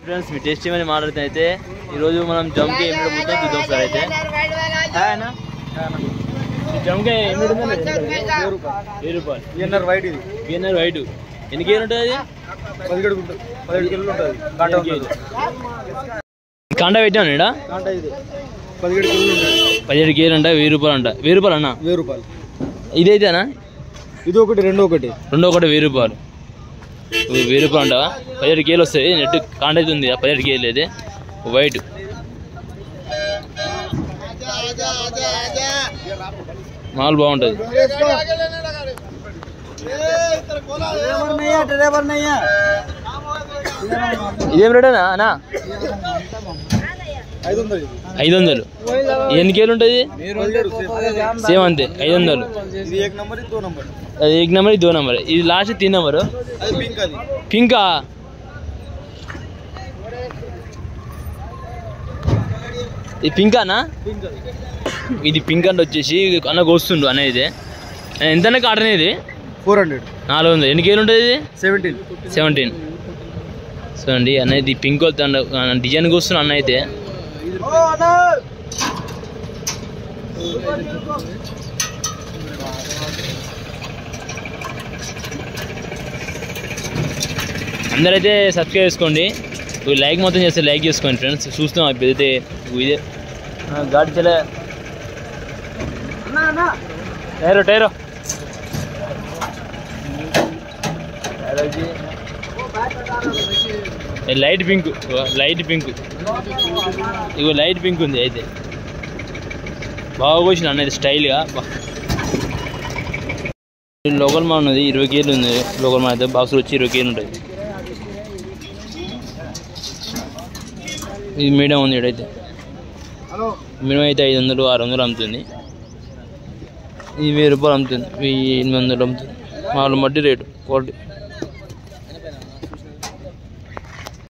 friends మీ tasty అని మాట్లాడితే అయితే ఈరోజు మనం జంకాయ ఏమిటో మొత్తం చూద్దాం సార్ అయితే జంకాయ ఏమిటి 1000 రూపాయలు బిఎన్ఆర్ వైట్ ఇది బిఎన్ఆర్ వైట్ ఎన్ని కేజీలు ఉంటుంది అది 17 కిలోలు ఉంటుంది కాండ పెట్టాను ఇక్కడ 17 కిలోలు ఉంటుంది 17 కేజీలు అంట 1000 రూపాయలు అంట 1000 రూపాయలు అన్న 1000 రూపాయలు ఇదైతేనా ఇది ఒకటి రెండో ఒకటి 1000 రూపాయలు 1000 రూపాయలు అంటావా 17 కేజీలు వస్తాయి నెట్ కాండ అయితే ఉంది 17 కేజీలు అయితే వైట్ మాల్ బాగుంటుంది ఇదేం రేటేనా అన్నా 500 ఎన్ని కేజీలు ఉంటుంది సేమ్ అంతే 500 అది 1 నెంబర్ 2 నెంబర్ ఇది లాస్ట్ 3 నెంబరు పింకా ఇది పింకానా ఇది పింక్ అంటే వచ్చేసి అన్న కోస్తుండు అనేది ఎంత కాటన్ ఇది 400 ఎన్ని కేజీలు ఉంటుంది ఇది 17 చూడండి అనేది పింక్ డిజైన్ కోస్తున్నా అన్న అయితే అందరైతే సబ్స్క్రైబ్ చేసుకోండి లైక్ మొత్తం చేస్తే లైక్ చేసుకోండి ఫ్రెండ్స్ చూస్తాం అయితే ఇదే గాడి చలే టైరో లైట్ పింక్ ఇగో లైట్ పింక్ ఉంది అయితే బాగా వచ్చిన అన్నది స్టైల్గా లోకల్ మాల్ ఉన్నది 20 కేజీలు ఉంది లోకల్ మాల్ అయితే బాక్సులు వచ్చి 20 కేజీలు ఉంటుంది ఇది మీడియం ఉంది ఇక్కడైతే మినిమం అయితే 500 600 అమ్ముతుంది ఇది 1000 రూపాయలు అమ్ముతుంది 800 అమ్ముతుంది మామూలు మట్టి రేటు క్వాలిటీ